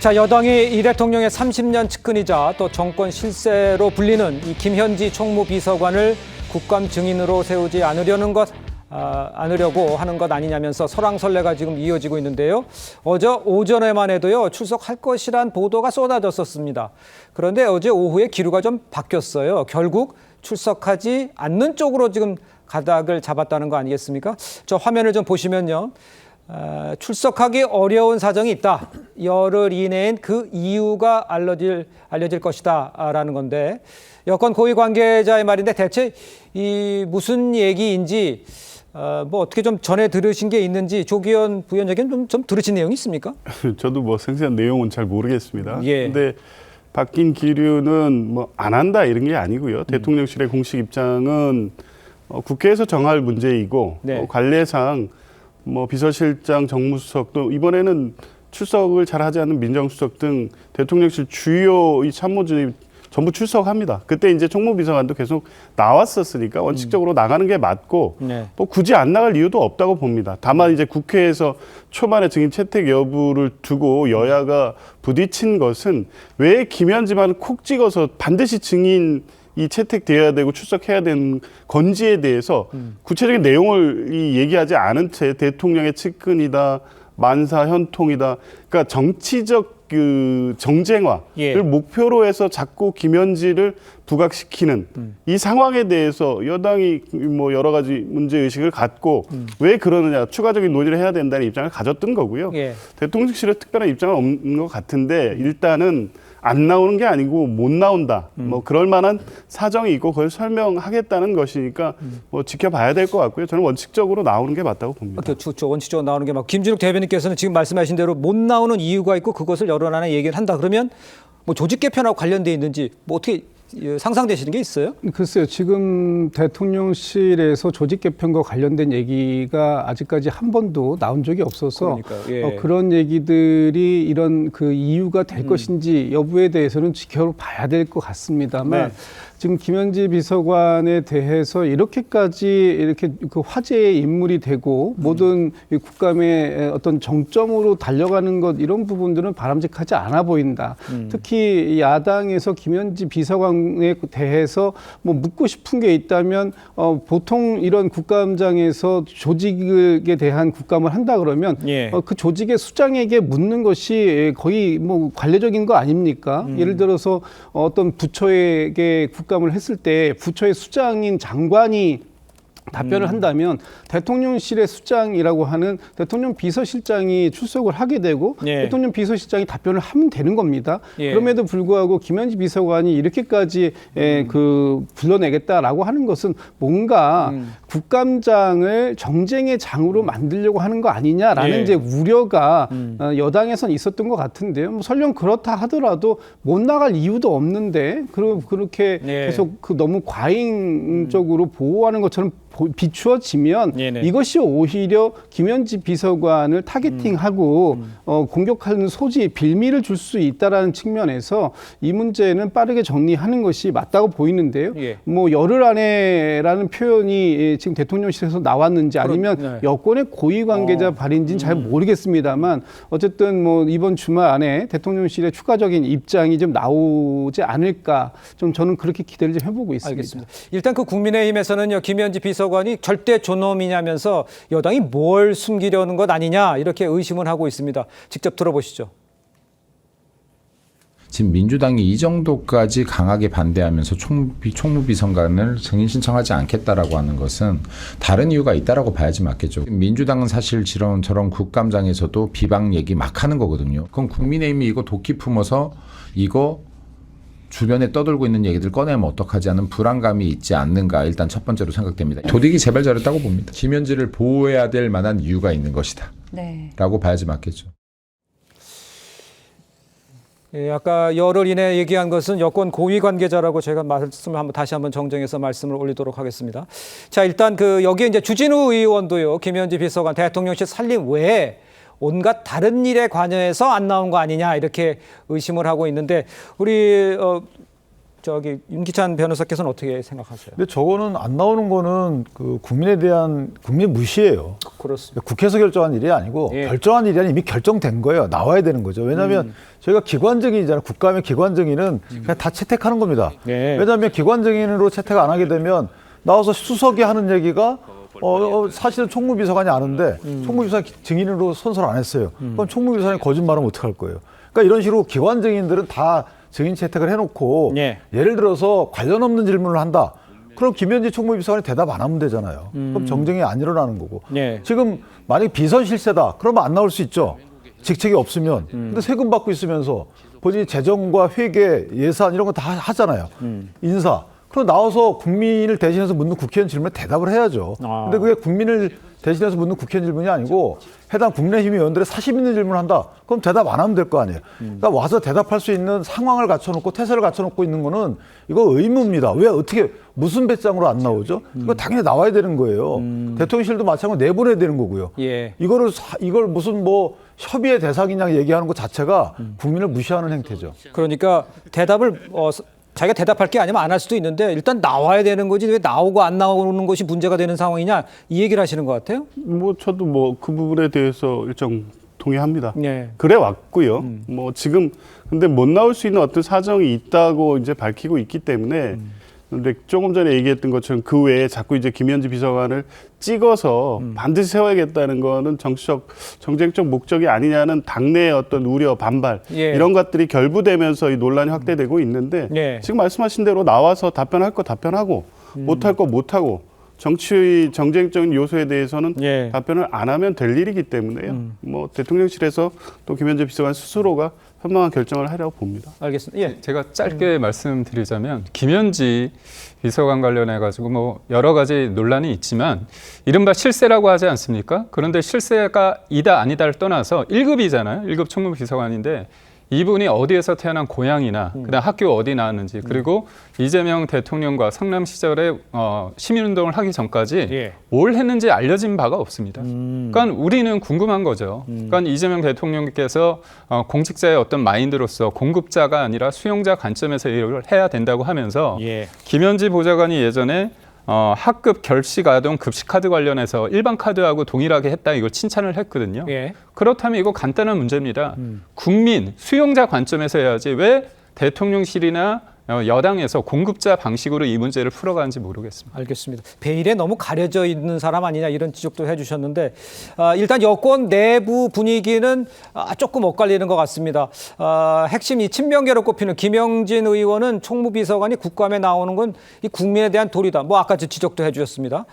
자, 여당이 이 대통령의 30년 측근이자 또 정권 실세로 불리는 이 김현지 총무비서관을 국감 증인으로 세우지 않으려고 하는 것 아니냐면서 설왕설래가 지금 이어지고 있는데요. 어제 오전에만 해도요, 출석할 것이란 보도가 쏟아졌었습니다. 그런데 어제 오후에 기류가 좀 바뀌었어요. 결국 출석하지 않는 쪽으로 지금 가닥을 잡았다는 거 아니겠습니까? 저 화면을 좀 보시면요. 출석하기 어려운 사정이 있다. 열흘 이내엔 그 이유가 알려질 것이다 라는 건데, 여권 고위 관계자의 말인데 대체 이 무슨 얘기인지 뭐 어떻게 좀 전해 들으신 게 있는지 조기현 부위원장님 좀 들으신 내용이 있습니까? 저도 뭐 생생한 내용은 잘 모르겠습니다. 예. 근데 바뀐 기류는 뭐 안 한다 이런 게 아니고요. 대통령실의 공식 입장은 국회에서 정할 문제이고 네. 관례상 뭐 비서실장, 정무수석도 이번에는 출석을 잘하지 않는 민정수석 등 대통령실 주요 이 참모진이 전부 출석합니다. 그때 이제 총무비서관도 계속 나왔었으니까 원칙적으로 나가는 게 맞고 네. 뭐 굳이 안 나갈 이유도 없다고 봅니다. 다만 이제 국회에서 초반에 증인 채택 여부를 두고 여야가 부딪힌 것은 왜 김현지만 콕 찍어서 반드시 증인 이 채택돼야 되고 출석해야 되는 건지에 대해서 구체적인 내용을 얘기하지 않은 채 대통령의 측근이다, 만사 현통이다. 그러니까 정치적 그 정쟁화를 예. 목표로 해서 자꾸 김현지를 부각시키는 이 상황에 대해서 여당이 뭐 여러 가지 문제 의식을 갖고 왜 그러느냐 추가적인 논의를 해야 된다는 입장을 가졌던 거고요. 예. 대통령실의 특별한 입장은 없는 것 같은데 일단은 안 나오는 게 아니고 못 나온다. 뭐 그럴 만한 사정이 있고 그걸 설명하겠다는 것이니까 뭐 지켜봐야 될 것 같고요. 저는 원칙적으로 나오는 게 맞다고 봅니다. 원칙적으로 나오는 게 막 김준욱 대변인께서는 지금 말씀하신 대로 못 나오는 이유가 있고 그것을 여러 나라 얘기를 한다. 그러면 뭐 조직 개편하고 관련돼 있는지 뭐 어떻게 상상되시는 게 있어요? 글쎄요. 지금 대통령실에서 조직 개편과 관련된 얘기가 아직까지 한 번도 나온 적이 없어서 예. 그런 얘기들이 이런 그 이유가 될 것인지 여부에 대해서는 지켜봐야 될 것 같습니다만 네. 지금 김현지 비서관에 대해서 이렇게 그 화제의 인물이 되고 모든 이 국감의 어떤 정점으로 달려가는 것 이런 부분들은 바람직하지 않아 보인다. 특히 야당에서 김현지 비서관에 대해서 뭐 묻고 싶은 게 있다면 보통 이런 국감장에서 조직에 대한 국감을 한다 그러면 예. 그 조직의 수장에게 묻는 것이 거의 뭐 관례적인 거 아닙니까? 예를 들어서 어떤 부처에게 국감을 했을 때 부처의 수장인 장관이 답변을 한다면 대통령실의 수장이라고 하는 대통령 비서실장이 출석을 하게 되고 예. 대통령 비서실장이 답변을 하면 되는 겁니다. 예. 그럼에도 불구하고 김현지 비서관이 이렇게까지 불러내겠다라고 하는 것은 뭔가 국감장을 정쟁의 장으로 만들려고 하는 거 아니냐라는 예. 이제 우려가 여당에선 있었던 것 같은데요. 뭐 설령 그렇다 하더라도 못 나갈 이유도 없는데 그렇게 예. 계속 너무 과잉적으로 보호하는 것처럼 비추어지면 네네. 이것이 오히려 김현지 비서관을 타겟팅하고 공격하는 소지, 빌미를 줄 수 있다라는 측면에서 이 문제는 빠르게 정리하는 것이 맞다고 보이는데요. 예. 뭐 열흘 안에라는 표현이 지금 대통령실에서 나왔는지 아니면 네. 여권의 고위 관계자 발인지는 잘 모르겠습니다만 어쨌든 뭐 이번 주말 안에 대통령실의 추가적인 입장이 좀 나오지 않을까 좀 저는 그렇게 기대를 좀 해보고 있습니다. 알겠습니다. 일단 그 국민의힘에서는요, 김현지 비서관이 절대 존엄이냐면서 여당이 뭘 숨기려는 것 아니냐 이렇게 의심을 하고 있습니다. 직접 들어보시죠. 지금 민주당이 이 정도까지 강하게 반대하면서 총무비서관을 증인 신청하지 않겠다라고 하는 것은 다른 이유가 있다라고 봐야지 맞겠죠. 민주당은 사실 저런 국감장에서도 비방 얘기 막 하는 거거든요. 그럼 국민의힘이 이거 도끼 품어서 이거 주변에 떠돌고 있는 얘기들 꺼내면 어떡하지 하는 불안감이 있지 않는가 일단 첫 번째로 생각됩니다. 도둑이 제발 저랬다고 봅니다. 김현지를 보호해야 될 만한 이유가 있는 것이다. 네. 라고 봐야지 맞겠죠. 예, 아까 열흘 이내 얘기한 것은 여권 고위 관계자라고 제가 말씀을 다시 한번 정정해서 말씀을 올리도록 하겠습니다. 자, 일단 여기에 이제 주진우 의원도요, 김현지 비서관 대통령실 살림 외에 온갖 다른 일에 관여해서 안 나온 거 아니냐 이렇게 의심을 하고 있는데 우리 저기 윤기찬 변호사께서는 어떻게 생각하세요? 근데 저거는 안 나오는 거는 그 국민에 대한 국민 무시예요. 그렇습니다. 국회에서 결정한 일이 아니고 예. 결정한 일이 아니라 이미 결정된 거예요. 나와야 되는 거죠. 왜냐하면 저희가 기관증인이잖아요. 국감의 기관증인은 그냥 다 채택하는 겁니다. 예. 왜냐하면 기관증인으로 채택 안 하게 되면 나와서 수석이 하는 얘기가 사실은 총무비서관이 아는데 총무비서관 증인으로 선서를 안 했어요. 그럼 총무비서관이 거짓말하면 어떡할 거예요. 그러니까 이런 식으로 기관 증인들은 다 증인 채택을 해놓고 예. 예를 들어서 관련 없는 질문을 한다. 그럼 김현지 총무비서관이 대답 안 하면 되잖아요. 그럼 정쟁이 안 일어나는 거고. 예. 지금 만약에 비선 실세다. 그러면 안 나올 수 있죠. 직책이 없으면. 근데 세금 받고 있으면서 본인이 재정과 회계, 예산 이런 거 다 하잖아요. 인사. 그럼 나와서 국민을 대신해서 묻는 국회의원 질문에 대답을 해야죠. 아. 근데 그게 국민을 대신해서 묻는 국회의원 질문이 아니고 해당 국민의힘 의원들의 사심 있는 질문을 한다. 그럼 대답 안 하면 될 거 아니에요. 그러니까 와서 대답할 수 있는 상황을 갖춰놓고 태세를 갖춰놓고 있는 거는 이거 의무입니다. 왜 어떻게 무슨 배짱으로 안 나오죠? 이거 당연히 나와야 되는 거예요. 대통령실도 마찬가지로 내보내야 되는 거고요. 예. 이걸 무슨 뭐 협의의 대상이냐 얘기하는 것 자체가 국민을 무시하는 행태죠. 그러니까 대답을 자기가 대답할 게 아니면 안 할 수도 있는데 일단 나와야 되는 거지 왜 나오고 안 나오는 것이 문제가 되는 상황이냐 이 얘기를 하시는 것 같아요. 뭐 저도 뭐 그 부분에 대해서 일정 동의합니다. 네. 그래 왔고요. 뭐 지금 근데 못 나올 수 있는 어떤 사정이 있다고 이제 밝히고 있기 때문에 근데 조금 전에 얘기했던 것처럼 그 외에 자꾸 이제 김현지 비서관을 찍어서 반드시 세워야겠다는 거는 정쟁적 목적이 아니냐는 당내의 어떤 우려, 반발 예. 이런 것들이 결부되면서 이 논란이 확대되고 있는데 예. 지금 말씀하신 대로 나와서 답변할 거 답변하고 못할 거 못하고 정치의 정쟁적인 요소에 대해서는 예. 답변을 안 하면 될 일이기 때문에요. 뭐 대통령실에서 또 김현재 비서관 스스로가 현명한 결정을 하려고 봅니다. 알겠습니다. 예. 제가 짧게 말씀드리자면 김현지 비서관 관련해 가지고 뭐 여러 가지 논란이 있지만 이른바 실세라고 하지 않습니까? 그런데 실세가 이다 아니다를 떠나서 1급이잖아요. 1급 총무비서관인데 이분이 어디에서 태어난 고향이나 그다음 학교 어디 나왔는지 그리고 이재명 대통령과 성남 시절에 시민운동을 하기 전까지 예. 뭘 했는지 알려진 바가 없습니다. 그러니까 우리는 궁금한 거죠. 그러니까 이재명 대통령께서 공직자의 어떤 마인드로서 공급자가 아니라 수용자 관점에서 일을 해야 된다고 하면서 예. 김현지 보좌관이 예전에 학급 결식 아동 급식 카드 관련해서 일반 카드하고 동일하게 했다 이걸 칭찬을 했거든요. 예. 그렇다면 이거 간단한 문제입니다. 국민 수용자 관점에서 해야지 왜 대통령실이나 여당에서 공급자 방식으로 이 문제를 풀어가는지 모르겠습니다. 알겠습니다. 베일에 너무 가려져 있는 사람 아니냐 이런 지적도 해주셨는데 일단 여권 내부 분위기는 조금 엇갈리는 것 같습니다. 핵심 이 친명계로 꼽히는 김영진 의원은 총무비서관이 국감에 나오는 건 이 국민에 대한 도리다. 뭐 아까 지적도 해주셨습니다.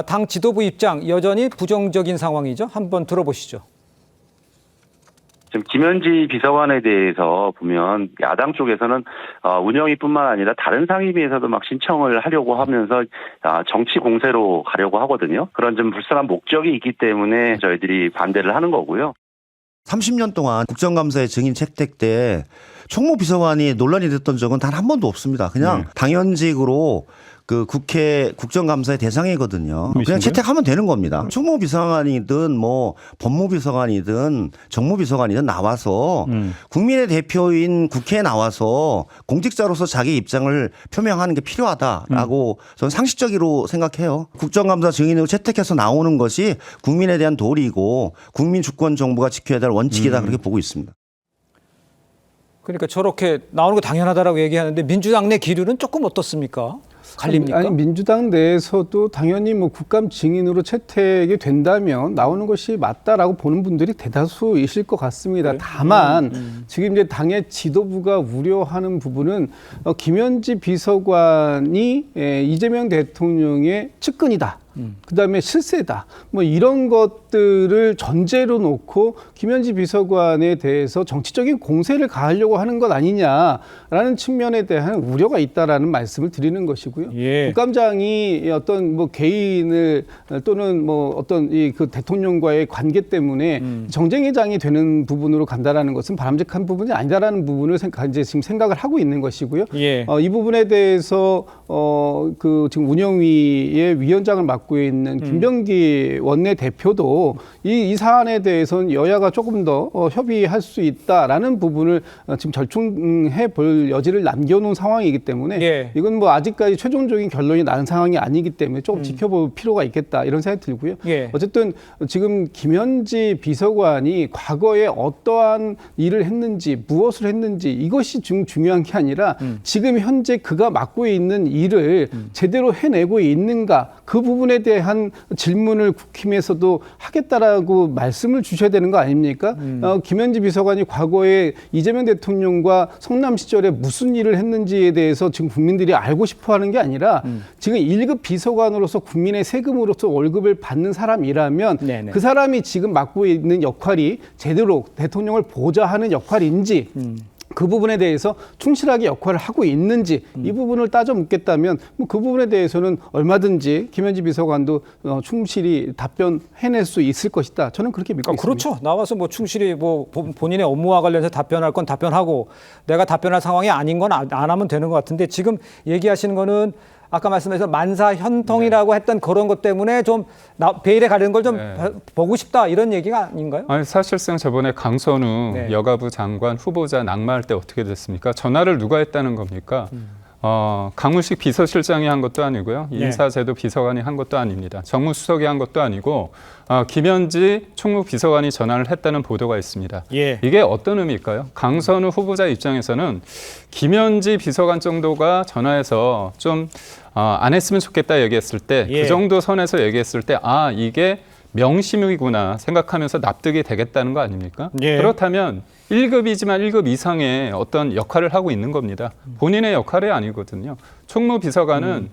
당 지도부 입장 여전히 부정적인 상황이죠. 한번 들어보시죠. 지금 김현지 비서관에 대해서 보면 야당 쪽에서는 운영위뿐만 아니라 다른 상임위에서도 막 신청을 하려고 하면서 정치 공세로 가려고 하거든요. 그런 좀 불쌍한 목적이 있기 때문에 저희들이 반대를 하는 거고요. 30년 동안 국정감사의 증인 채택 때 총무비서관이 논란이 됐던 적은 단 한 번도 없습니다. 그냥 당연직으로 그 국회 국정감사의 대상이거든요. 그냥 채택하면 되는 겁니다. 총무비서관이든 뭐 법무비서관이든 정무비서관이든 나와서 국민의 대표인 국회에 나와서 공직자로서 자기 입장을 표명하는 게 필요하다라고 저는 상식적으로 생각해요. 국정감사 증인으로 채택해서 나오는 것이 국민에 대한 도리이고 국민 주권 정부가 지켜야 될 원칙이다 그렇게 보고 있습니다. 그러니까 저렇게 나오는 거 당연하다라고 얘기하는데 민주당 내 기류는 조금 어떻습니까? 갈립니까? 아니 민주당 내에서도 당연히 뭐 국감 증인으로 채택이 된다면 나오는 것이 맞다라고 보는 분들이 대다수이실 것 같습니다. 다만 지금 이제 당의 지도부가 우려하는 부분은 김현지 비서관이 이재명 대통령의 측근이다. 그다음에 실세다. 뭐 이런 것들을 전제로 놓고 김현지 비서관에 대해서 정치적인 공세를 가하려고 하는 것 아니냐라는 측면에 대한 우려가 있다라는 말씀을 드리는 것이고요. 예. 국감장이 어떤 뭐 개인을 또는 뭐 어떤 이 그 대통령과의 관계 때문에 정쟁의 장이 되는 부분으로 간다라는 것은 바람직한 부분이 아니다라는 부분을 이제 지금 생각을 하고 있는 것이고요. 예. 이 부분에 대해서 그 지금 운영위의 위원장을 맡고 맡고 있는 김병기 원내대표도 이 사안에 대해서는 여야가 조금 더 협의할 수 있다라는 부분을 지금 절충해 볼 여지를 남겨놓은 상황이기 때문에 예. 이건 뭐 아직까지 최종적인 결론이 나는 상황이 아니기 때문에 조금 지켜볼 필요가 있겠다 이런 생각이 들고요. 예. 어쨌든 지금 김현지 비서관이 과거에 어떠한 일을 했는지 무엇을 했는지 이것이 중요한 게 아니라 지금 현재 그가 맡고 있는 일을 제대로 해내고 있는가 그 부분에 대한 질문을 국힘에서도 하겠다라고 말씀을 주셔야 되는 거 아닙니까? 김현지 비서관이 과거에 이재명 대통령과 성남 시절에 무슨 일을 했는지에 대해서 지금 국민들이 알고 싶어하는 게 아니라 지금 1급 비서관으로서 국민의 세금으로서 월급을 받는 사람이라면 네네. 그 사람이 지금 맡고 있는 역할이 제대로 대통령을 보좌하는 역할인지 그 부분에 대해서 충실하게 역할을 하고 있는지 이 부분을 따져 묻겠다면 뭐 그 부분에 대해서는 얼마든지 김현지 비서관도 충실히 답변해낼 수 있을 것이다. 저는 그렇게 믿고 있습니다. 그렇죠. 나와서 뭐 충실히 뭐 본인의 업무와 관련해서 답변할 건 답변하고 내가 답변할 상황이 아닌 건 안 하면 되는 것 같은데 지금 얘기하시는 거는 아까 말씀하신 만사현통이라고 했던 그런 것 때문에 좀 베일에 가리는 걸 좀 보고 싶다 이런 얘기가 아닌가요? 아니, 사실상 저번에 강선우 네. 여가부 장관 후보자 낙마할 때 어떻게 됐습니까? 전화를 누가 했다는 겁니까? 강훈식 비서실장이 한 것도 아니고요. 인사제도 비서관이 한 것도 아닙니다. 정무수석이 한 것도 아니고 김현지 총무비서관이 전화를 했다는 보도가 있습니다. 예. 이게 어떤 의미일까요? 강선우 후보자 입장에서는 김현지 비서관 정도가 전화해서 좀 안 했으면 좋겠다 얘기했을 때 그 정도 선에서 얘기했을 때 이게 명심이구나 생각하면서 납득이 되겠다는 거 아닙니까? 예. 그렇다면 1급이지만 1급 이상의 어떤 역할을 하고 있는 겁니다. 본인의 역할이 아니거든요. 총무비서관은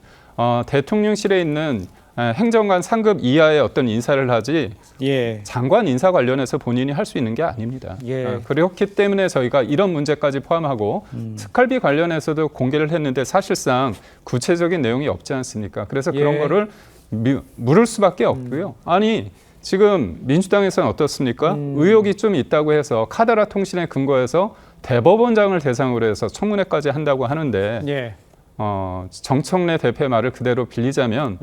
대통령실에 있는 행정관 상급 이하의 어떤 인사를 하지 예. 장관 인사 관련해서 본인이 할 수 있는 게 아닙니다. 예. 그렇기 때문에 저희가 이런 문제까지 포함하고 특활비 관련해서도 공개를 했는데 사실상 구체적인 내용이 없지 않습니까? 그래서 그런 예. 거를 물을 수밖에 없고요. 아니 지금 민주당에서는 어떻습니까? 의혹이 좀 있다고 해서 카더라 통신에 근거해서 대법원장을 대상으로 해서 청문회까지 한다고 하는데 예. 정청래 대표의 말을 그대로 빌리자면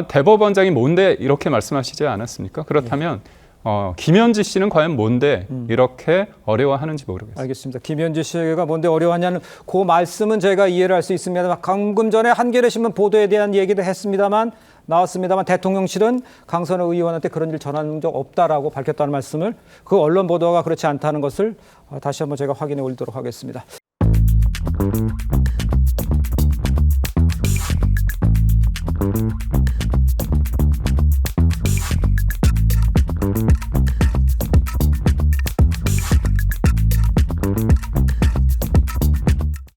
대법원장이 뭔데 이렇게 말씀하시지 않았습니까? 그렇다면 김현지 씨는 과연 뭔데 이렇게 어려워하는지 모르겠습니다. 알겠습니다. 김현지 씨가 뭔데 어려워하냐는 그 말씀은 제가 이해를 할 수 있습니다. 방금 전에 한겨레 신문 보도에 대한 얘기도 했습니다만 나왔습니다만 대통령실은 강선우 의원한테 그런 일 전한 적 없다라고 밝혔다는 말씀을 그 언론 보도가 그렇지 않다는 것을 다시 한번 제가 확인해 올리도록 하겠습니다.